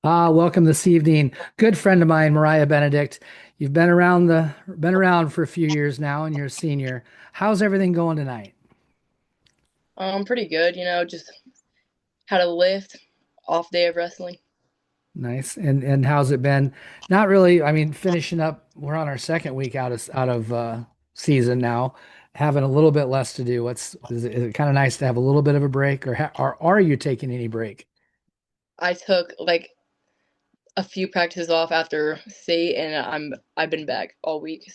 Welcome this evening. Good friend of mine, Mariaha Benedict. You've been around for a few years now, and you're a senior. How's everything going tonight? Pretty good, just had a lift, off day of wrestling. Nice. And how's it been? Not really. I mean, finishing up. We're on our second week out of season now, having a little bit less to do. Is it kind of nice to have a little bit of a break, or are you taking any break? I took like a few practices off after state and I've been back all week,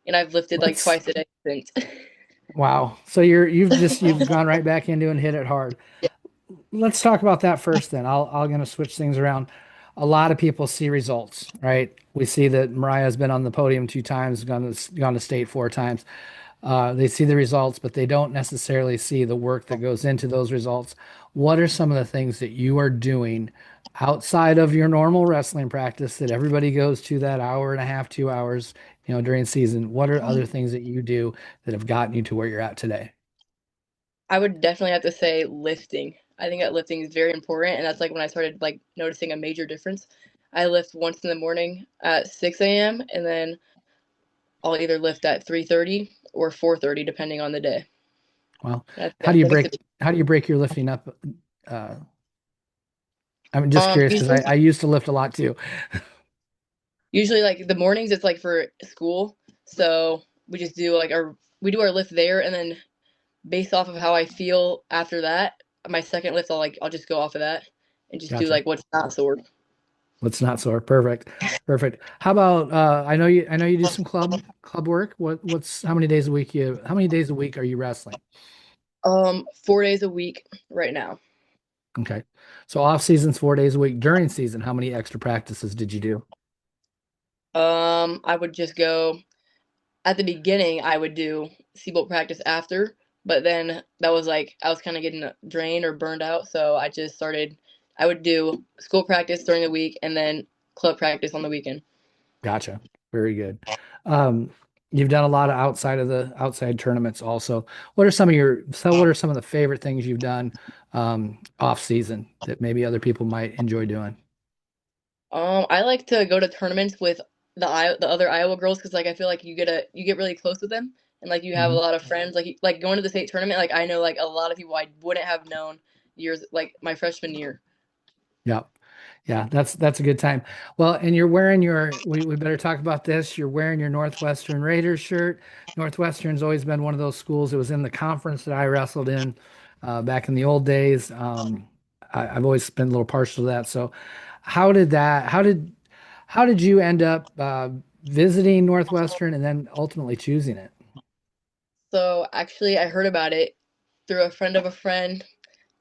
and I've lifted like Let's. twice a day since. Wow. So you've gone right back into and hit it hard. Let's talk about that first then. I'm gonna switch things around. A lot of people see results, right? We see that Mariah's been on the podium two times, gone to state four times. They see the results, but they don't necessarily see the work that goes into those results. What are some of the things that you are doing outside of your normal wrestling practice that everybody goes to that hour and a half, 2 hours, during season? What are other things that you do that have gotten you to where you're at today? I would definitely have to say lifting. I think that lifting is very important, and that's like when I started like noticing a major difference. I lift once in the morning at 6 a.m. and then I'll either lift at 3:30 or 4:30 depending on the day. Well, I think it's how do you break your lifting up? Uh, I'm just curious because usually I used to lift a lot too. Usually, like the mornings, it's like for school. So we just do like our lift there, and then based off of how I feel after that, my second lift, I'll just go off of that and just do Gotcha. like what's not sore. Let's not sore. Perfect. Perfect. How about I know you do some club work. How many days a week are you wrestling? 4 days a week right now. Okay. So off season's 4 days a week. During season, how many extra practices did you do? I would just go at the beginning. I would do seatbelt practice after, but then that was like I was kind of getting drained or burned out, so I just started. I would do school practice during the week and then club practice on the weekend. Gotcha. Very good. Um, you've done a lot of outside tournaments also. What are some of the favorite things you've done off season that maybe other people might enjoy doing? I like to go to tournaments with the other Iowa girls because like I feel like you get really close with them and like you have a Mhm. lot of friends. Like going to the state tournament, like I know like a lot of people I wouldn't have known years like my freshman year. Yeah. Yeah, that's a good time. Well, and you're wearing we better talk about this. You're wearing your Northwestern Raiders shirt. Northwestern's always been one of those schools. It was in the conference that I wrestled in back in the old days. I've always been a little partial to that. So how did that, how did you end up visiting Northwestern and then ultimately choosing it? So actually, I heard about it through a friend of a friend,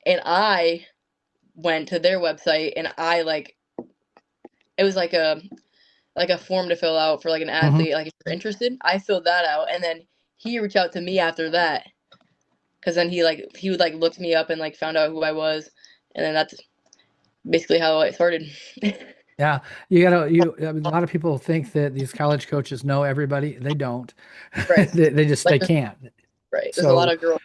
and I went to their website and I like it was like a form to fill out for like an Hmm. athlete like if you're interested. I filled that out, and then he reached out to me after that because then he would like looked me up and like found out who I was, and then that's basically how it started. Yeah, I mean, a lot of people think that these college coaches know everybody. They don't. Right. They Like can't. right. There's a lot So of girls.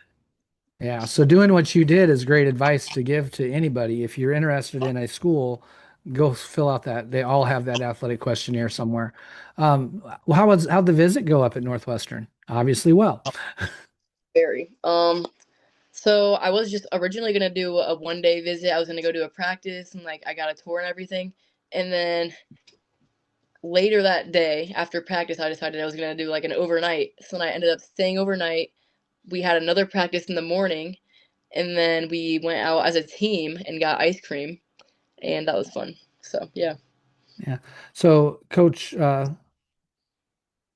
yeah, so doing what you did is great advice to give to anybody. If you're interested in a school, go fill out that. They all have that athletic questionnaire somewhere. Well, how'd the visit go up at Northwestern? Obviously, well. Very. So I was just originally gonna do a 1 day visit. I was gonna go do a practice and like I got a tour and everything. And then later that day after practice I decided I was gonna do like an overnight. So then I ended up staying overnight. We had another practice in the morning and then we went out as a team and got ice cream and that was fun. So yeah. Yeah. So Coach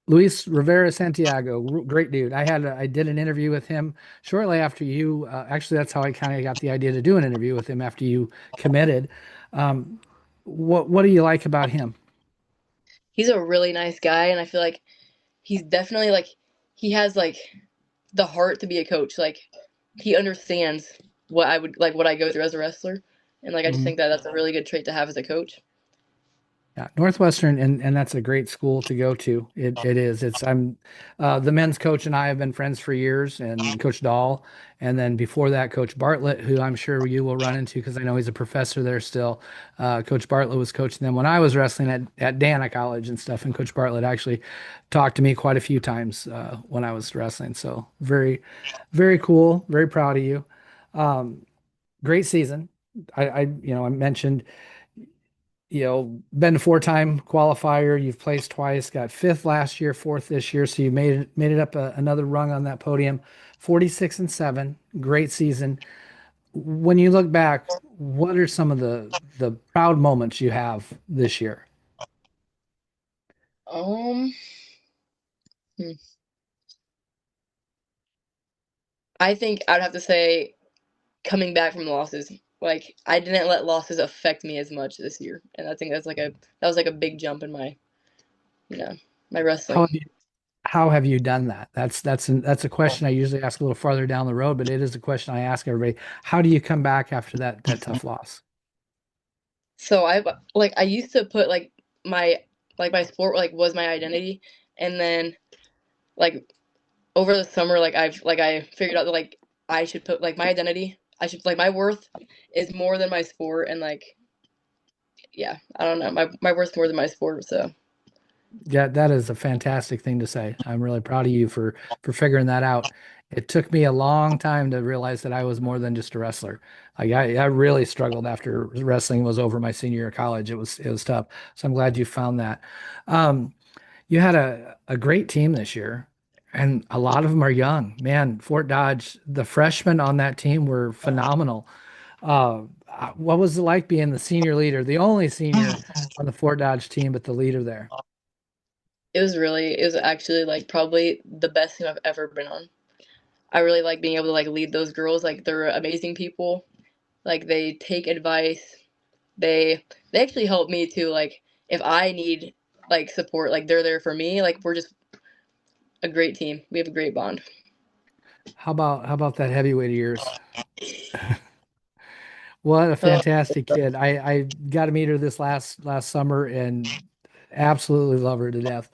Luis Rivera Santiago, great dude. I did an interview with him shortly after you. Actually, that's how I kind of got the idea to do an interview with him after you committed. Um, what do you like about him? He's a really nice guy and I feel like he's definitely like he has like the heart to be a coach. Like he understands what I go through as a wrestler, and like I just Mhm. think that that's a really good trait to have as a coach. Yeah, Northwestern, and that's a great school to go to. It is. It's I'm the men's coach and I have been friends for years, and Coach Dahl, and then before that, Coach Bartlett, who I'm sure you will run into because I know he's a professor there still. Coach Bartlett was coaching them when I was wrestling at Dana College and stuff, and Coach Bartlett actually talked to me quite a few times when I was wrestling. So very cool. Very proud of you. Great season. I mentioned been a four-time qualifier. You've placed twice, got fifth last year, fourth this year. So you made it up another rung on that podium. 46-7, great season. When you look back, what are some of the proud moments you have this year? Um, hmm. I think I'd have to say coming back from losses. Like I didn't let losses affect me as much this year, and I think that was like a big jump in my you know my How wrestling. have you, how have you done that? That's a question I usually ask a little farther down the road, but it is a question I ask everybody. How do you come back after that tough loss? So I used to put my my sport like was my identity, and then like over the summer I figured out that like I should put like my identity. I should like my worth is more than my sport, and like yeah, I don't know, my worth's more than my sport. So Yeah, that is a fantastic thing to say. I'm really proud of you for figuring that out. It took me a long time to realize that I was more than just a wrestler. Like I really struggled after wrestling was over my senior year of college. It was tough. So I'm glad you found that. You had a great team this year, and a lot of them are young. Man, Fort Dodge, the freshmen on that team were phenomenal. What was it like being the senior leader, the only senior on the Fort Dodge team, but the leader there? it was actually like probably the best team I've ever been on. I really like being able to like lead those girls. Like they're amazing people. Like they take advice. They actually help me too. Like if I need like support, like they're there for me. Like we're just a great team. We have a great bond. How about that heavyweight of yours? What a Uh, fantastic kid. I got to meet her this last summer and absolutely love her to death.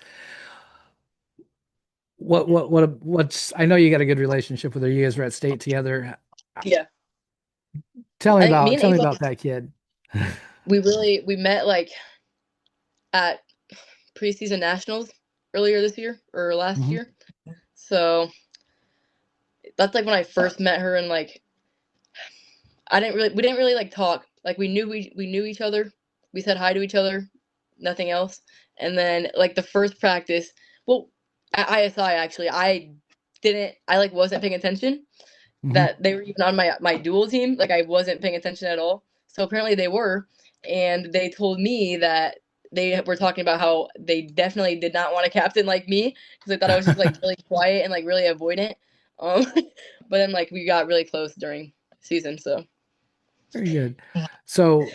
What's I know you got a good relationship with her. You guys were at state together. yeah, Tell me I think me about and tell me Ava, about that kid. we met like at preseason nationals earlier this year or last Mhm. year. So that's like when I first met her, and like we didn't really like talk. Like we knew each other. We said hi to each other, nothing else. And then like the first practice, well, at ISI actually, I like wasn't paying attention Mhm. that they were even on my dual team. Like I wasn't paying attention at all. So apparently they were, and they told me that they were talking about how they definitely did not want a captain like me because they thought I was just like really quiet and like really avoidant. Um, but then like we got really close during season. So Very good. So,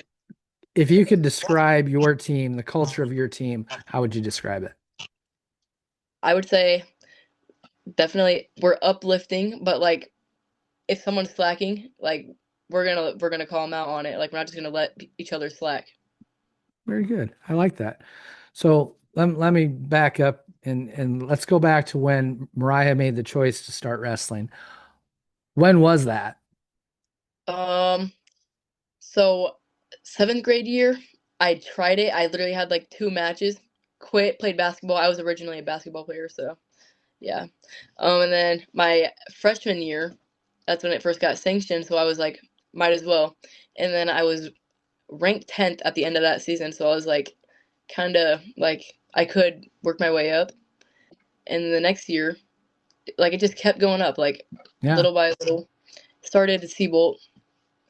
if you could describe your team, the culture of your team, how would you describe it? I would say definitely we're uplifting, but like if someone's slacking, like we're gonna call them out on it. Like we're not just gonna let each other slack. Very good. I like that. So let me back up and let's go back to when Mariah made the choice to start wrestling. When was that? Um, so seventh grade year, I tried it. I literally had like two matches, quit, played basketball. I was originally a basketball player, so yeah. And then my freshman year, that's when it first got sanctioned. So I was like, might as well. And then I was ranked 10th at the end of that season, so I was like, kind of like I could work my way up. And the next year, like it just kept going up, like Yeah, little by little. Started at Seabolt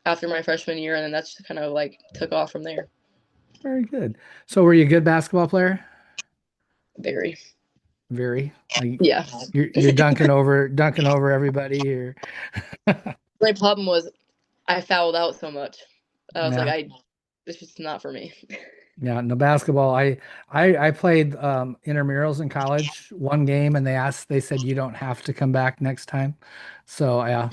after my freshman year, and then that's just kind of like took off from there. very good. So were you a good basketball player? Very, Very. Like yeah. you're dunking over everybody or My problem was I fouled out so much. I was like, yeah. it's just not for me. Yeah, no basketball. I played intramurals in college, one game, and they said you don't have to come back next time. So yeah,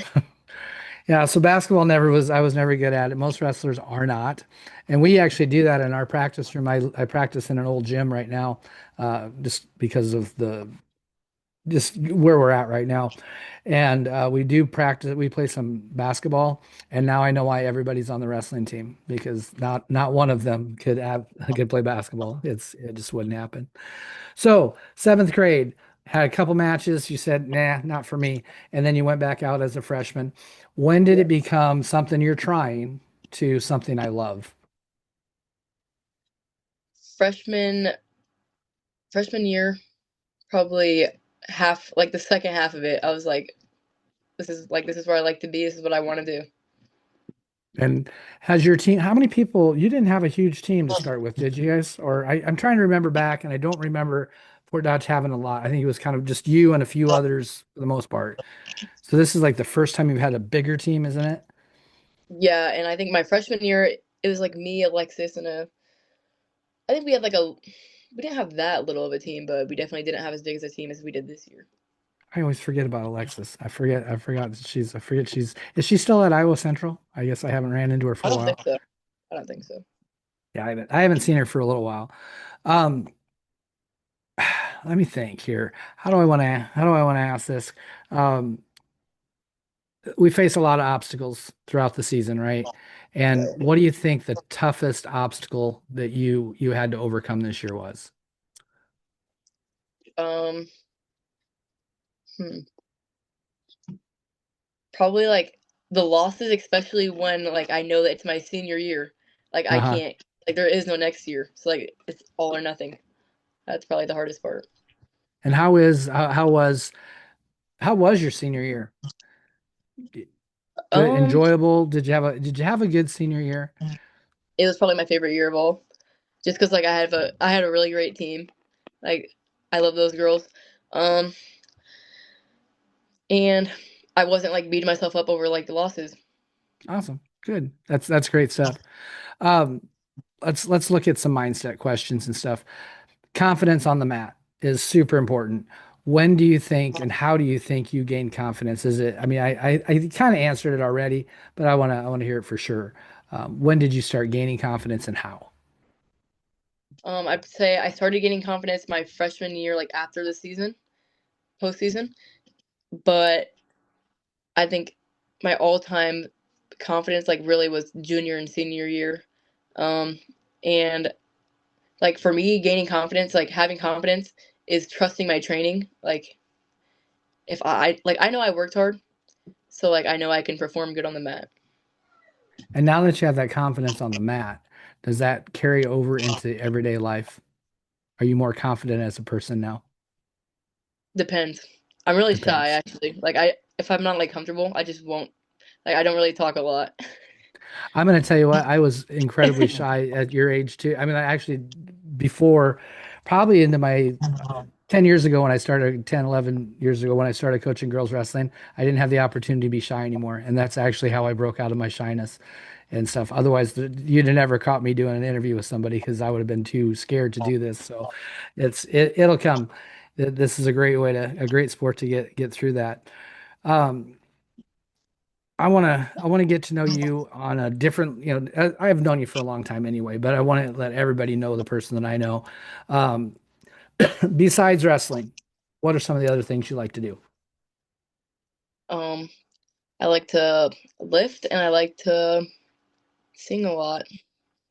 Yeah, so basketball never was, I was never good at it. Most wrestlers are not. And we actually do that in our practice room. I practice in an old gym right now, just because of just where we're at right now. And we do practice, we play some basketball. And now I know why everybody's on the wrestling team because not one of them could play basketball. It just wouldn't happen. So, seventh grade, had a couple matches. You said, nah, not for me. And then you went back out as a freshman. When did Yeah. it become something you're trying to something I love? Freshman freshman year, probably half like the second half of it, I was like, this is where I like to be. This is what I want to do. And has your team, how many people, you didn't have a huge team to start with, did you guys? Or I'm trying to remember back and I don't remember Fort Dodge having a lot. I think it was kind of just you and a few others for the most part. So this is like the first time you've had a bigger team, isn't it? Yeah, and I think my freshman year, it was like me, Alexis, and a. I think we had like a. We didn't have that little of a team, but we definitely didn't have as big as a team as we did this year. I always forget about Alexis. I forgot that I forget is she still at Iowa Central? I guess I haven't ran into her for I a don't think while. so. I don't think so. Yeah, I haven't seen her for a little while. Um, let me think here. How do I want to ask this? Um, we face a lot of obstacles throughout the season, right? And Right. what do you think the toughest obstacle that you had to overcome this year was? Um, hmm. Probably like the losses, especially when like I know that it's my senior year. Like I Uh-huh. can't. Like there is no next year, so like it's all or nothing. That's probably the hardest part. And how was your senior year? Good, Um, enjoyable? Did you have a good senior year? it was probably my favorite year of all, just because like I had a really great team. Like I love those girls. Um, and I wasn't like beating myself up over like the losses. Awesome. Good. That's great stuff. Um, let's look at some mindset questions and stuff. Confidence on the mat is super important. When do you think and how do you think you gain confidence? Is it, I mean, I kind of answered it already, but I want to hear it for sure. When did you start gaining confidence and how? I'd say I started getting confidence my freshman year, like after the season, postseason. But I think my all-time confidence, like really, was junior and senior year. Um, and like for me, gaining confidence, like having confidence, is trusting my training. Like if like I know I worked hard, so like I know I can perform good on the mat. And now that you have that confidence on the mat, does that carry over into everyday life? Are you more confident as a person now? Depends. I'm really shy Depends. actually. Like I if I'm not like comfortable, I just won't. Like I don't really talk a lot. I'm going to tell you what, I was incredibly shy at your age too. I mean, I actually, before, probably into my 10 years ago when I started, 10, 11 years ago when I started coaching girls wrestling, I didn't have the opportunity to be shy anymore. And that's actually how I broke out of my shyness and stuff. Otherwise, you'd have never caught me doing an interview with somebody because I would have been too scared to do this. So it'll come. This is a great a great sport to get through that. Um, I want to get to know you on a different, you know, I have known you for a long time anyway, but I want to let everybody know the person that I know. Um, besides wrestling, what are some of the other things you like to do? Um, I like to lift and I like to sing a lot.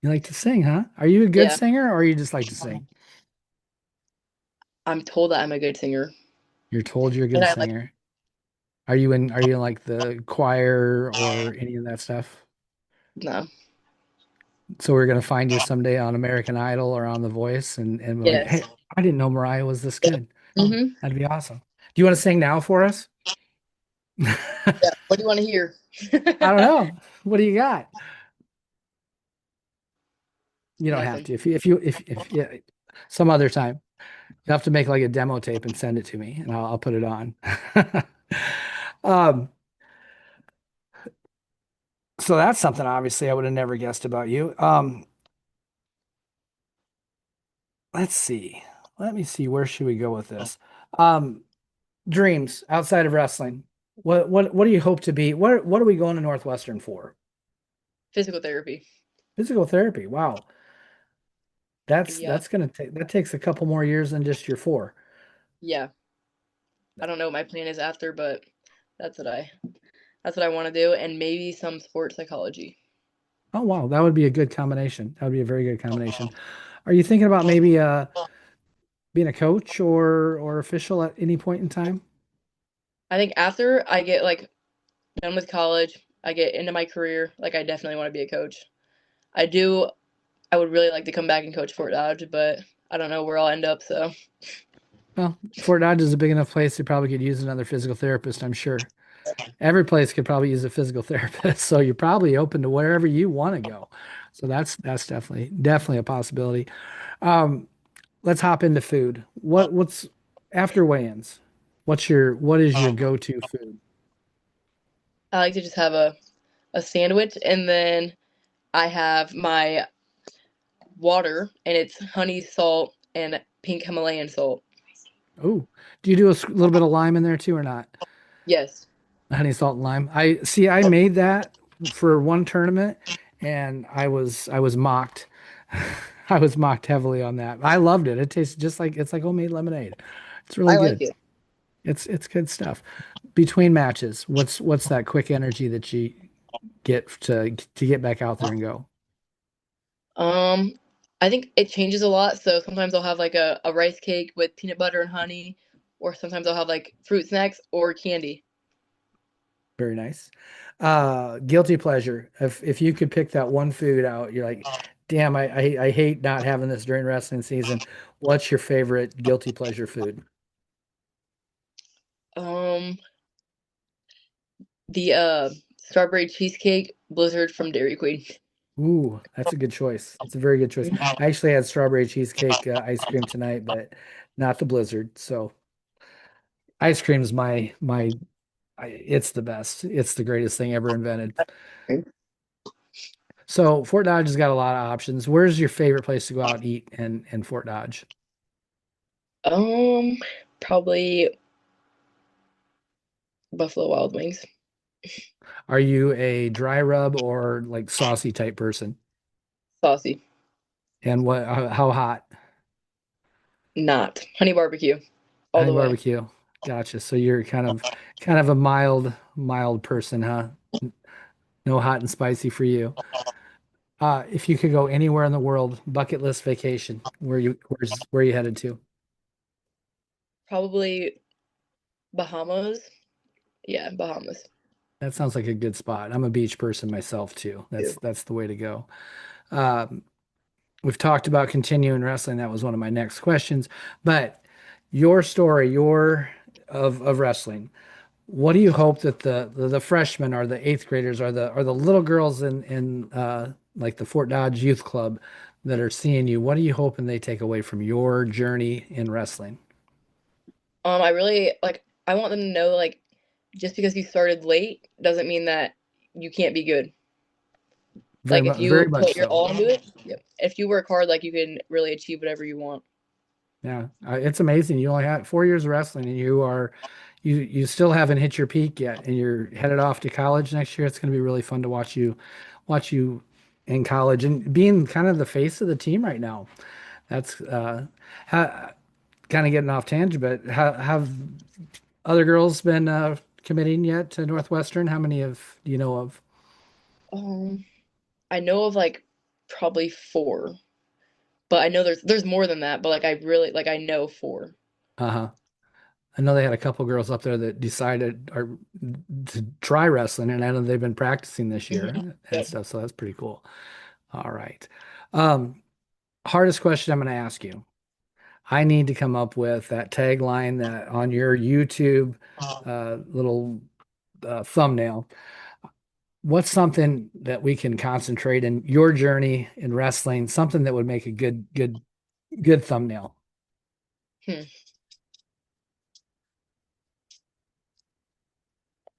You like to sing, huh? Are you a good Yeah, singer or you just like to sing? I'm told that I'm a good singer, You're told you're a and good I like singer. Are you in like the choir or any of that stuff? no. So we're gonna find you someday on American Idol or on The Voice and we're like, Yes. hey, I didn't know Mariah was this good. Mm-hmm. That'd be awesome. Do you want to sing now for us? Yeah. What do you want to hear? I don't know. What do you got? You don't have Nothing. to. If yeah, some other time, you have to make like a demo tape and send it to me, and I'll put it on. Um, so that's something obviously I would have never guessed about you. Let's see. Let me see. Where should we go with this? Um, dreams outside of wrestling. What do you hope to be? What are we going to Northwestern for? Physical therapy. Physical therapy. Wow. Yeah. That's gonna take that takes a couple more years than just your four. Yeah. I don't know what my plan is after, but that's what I that's what I want to do, and maybe some sports psychology. Oh wow, that would be a good combination. That would be a very good combination. Are you thinking about maybe being a coach or official at any point in time? I think after I get like done with college, I get into my career, like I definitely want to be a coach. I do I would really like to come back and coach Fort Dodge, but I don't know where I'll end up, so Well, Fort Dodge is a big enough place they probably could use another physical therapist, I'm sure. Every place could probably use a physical therapist, so you're probably open to wherever you want to go. So that's definitely a possibility. Um, let's hop into food. What's after weigh-ins? What is your go-to food? I like to just have a sandwich, and then I have my water, and it's honey, salt, and pink Himalayan salt. Oh, do you do a little bit of lime in there too or not? Yes. Honey, salt, and lime. I see. I made that for one tournament, and I was mocked. I was mocked heavily on that. I loved it. It tastes just like it's like homemade lemonade. It's really I like good. it. It's good stuff. Between matches, what's that quick energy that you get to get back out there and go? Um, I think it changes a lot. So sometimes I'll have like a rice cake with peanut butter and honey, or sometimes I'll have like fruit snacks or candy. Very nice. Guilty pleasure. If you could pick that one food out, you're like, damn, I hate not having this during wrestling season. What's your favorite guilty pleasure food? Um, the strawberry cheesecake blizzard from Dairy Queen. Ooh, that's a good choice. It's a very good choice. I actually had strawberry cheesecake ice cream tonight, but not the Blizzard. So ice cream's it's the best. It's the greatest thing ever invented. So Fort Dodge has got a lot of options. Where's your favorite place to go out and eat in Fort Dodge? Um, Probably Buffalo Wild Wings. Are you a dry rub or like saucy type person? Saucy. And how hot? Not. Honey barbecue. All Honey the way. barbecue. Gotcha. So you're kind of a mild person, huh? No hot and spicy for you. If you could go anywhere in the world, bucket list vacation, where you headed to? Probably Bahamas. Yeah, Bahamas. That sounds like a good spot. I'm a beach person myself too. That's the way to go. Um, we've talked about continuing wrestling. That was one of my next questions. But your story, your of wrestling. What do you hope that the freshmen or the eighth graders or the little girls in like the Fort Dodge Youth Club that are seeing you? What are you hoping they take away from your journey in wrestling? I really like I want them to know like just because you started late doesn't mean that you can't be good. Like if Very you much put your so. all into it, yep. If you work hard, like you can really achieve whatever you want. Yeah, it's amazing. You only had 4 years of wrestling, and you still haven't hit your peak yet, and you're headed off to college next year. It's going to be really fun to watch you in college and being kind of the face of the team right now. That's ha, kind of getting off tangent, but have other girls been committing yet to Northwestern? How many of do you know of? Um, I know of like probably four, but I know there's more than that. But like I really like I know four. Uh-huh. I know they had a couple girls up there that decided or to try wrestling, and I know they've been practicing this Mhm. year and Yep. stuff. So that's pretty cool. All right. Um, hardest question I'm going to ask you. I need to come up with that tagline that on your YouTube little thumbnail. What's something that we can concentrate in your journey in wrestling? Something that would make a good thumbnail. Hmm.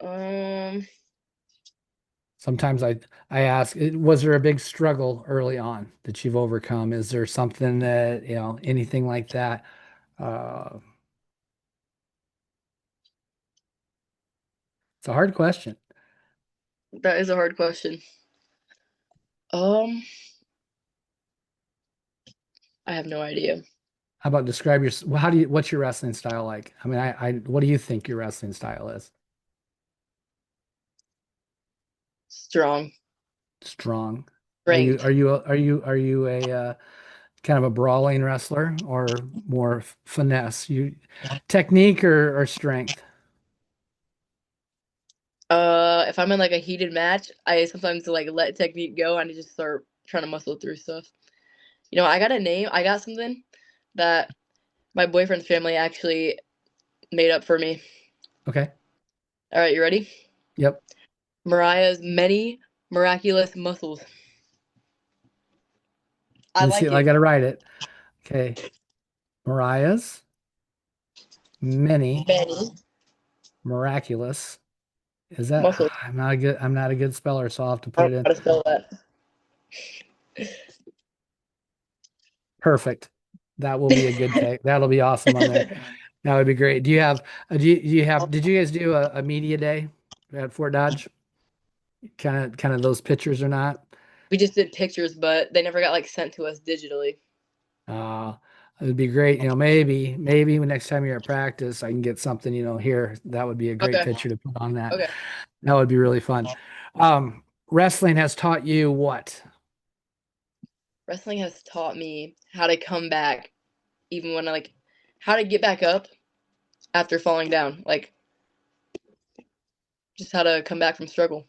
Um, Sometimes I ask, was there a big struggle early on that you've overcome? Is there something that, anything like that? Uh, It's a hard question. That is a hard question. Um, I have no idea. How about describe your, well, what's your wrestling style like? I mean, what do you think your wrestling style is? Strong, Strong. strength. Are you a kind of a brawling wrestler or more finesse? You technique or strength? If I'm in like a heated match, I sometimes like let technique go and I just start trying to muscle through stuff. You know, I got a name. I got something that my boyfriend's family actually made up for me. Okay. All right, you ready? Yep. Mariah's many miraculous muscles. I Let me see. like I it. got to write it. Okay. Mariah's many Many miraculous. Is that muscles. I'm not a good speller, so I'll have to I put don't it know in. how to spell that. Perfect. That will be a good take. That'll be awesome on there. That would be great. Do you have did you guys do a media day at Fort Dodge? Kind of those pictures or not? We just did pictures, but they never got like sent to us digitally. Uh it would be great. Maybe when next time you're at practice, I can get something, here. That would be a great Okay. picture to put on that. Okay. That would be really fun. Wrestling has taught you what? Wrestling has taught me how to come back, even when I like how to get back up after falling down. Like just how to come back from struggle.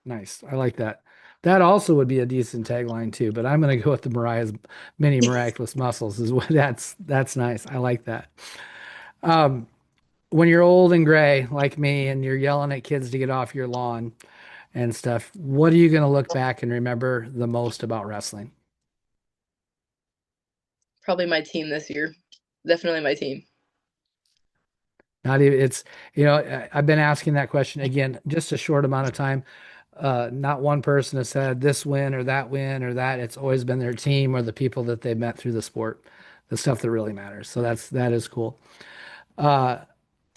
Nice. I like that. That also would be a decent tagline too, but I'm going to go with the Mariah's many miraculous muscles is what that's nice. I like that. Um, when you're old and gray like me and you're yelling at kids to get off your lawn and stuff, what are you going to look back and remember the most about wrestling? Probably my team this year. Definitely my team. Not even it's I've been asking that question again just a short amount of time. Not one person has said this win or that win or that. It's always been their team or the people that they met through the sport, the stuff that really matters. So that is cool. Uh,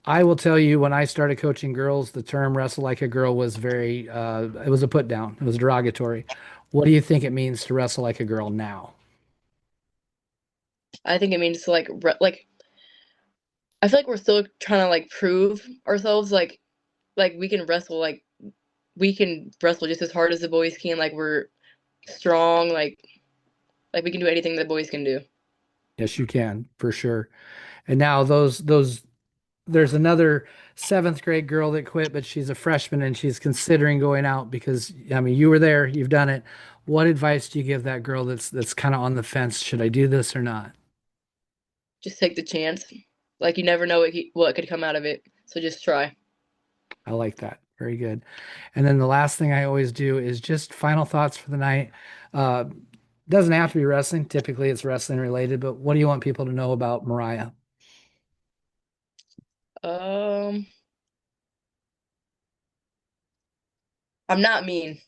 I will tell you when I started coaching girls, the term wrestle like a girl was very it was a put down. It was derogatory. What do you think it means to wrestle like a girl now? I think it means to like I feel like we're still trying to like prove ourselves like we can wrestle just as hard as the boys can. Like we're strong. Like we can do anything that boys can do. Yes, you can for sure. And now those there's another seventh grade girl that quit, but she's a freshman and she's considering going out because I mean you were there, you've done it. What advice do you give that girl that's kind of on the fence? Should I do this or not? Just take the chance. Like you never know what could come out of it. So just try. I like that. Very good. And then the last thing I always do is just final thoughts for the night. Uh, doesn't have to be wrestling. Typically, it's wrestling related, but what do you want people to know about Mariah? Um, I'm not mean.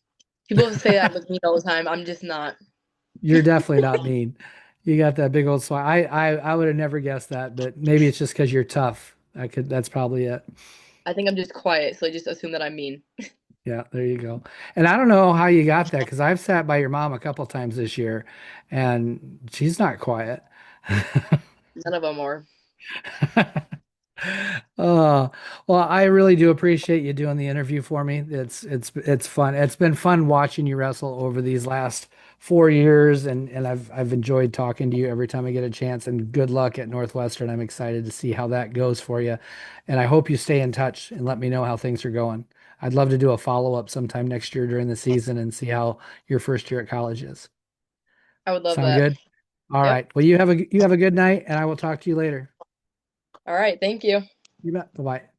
People say that with me all the time. I'm just not. You're definitely not mean. You got that big old smile. I would have never guessed that, but maybe it's just because you're tough. That's probably it. I think I'm just quiet, so just assume that I'm mean. Yeah, there you go. And I don't know how you got that because I've sat by your mom a couple times this year and she's not quiet. None of them are. Oh, well, I really do appreciate you doing the interview for me. It's fun. It's been fun watching you wrestle over these last 4 years, and I've enjoyed talking to you every time I get a chance. And good luck at Northwestern. I'm excited to see how that goes for you, and I hope you stay in touch and let me know how things are going. I'd love to do a follow-up sometime next year during the season and see how your first year at college is. I would love Sound that. good? All Yep. right. Well, you have a good night, and I will talk to you later. All right. Thank you. You bet. Bye-bye.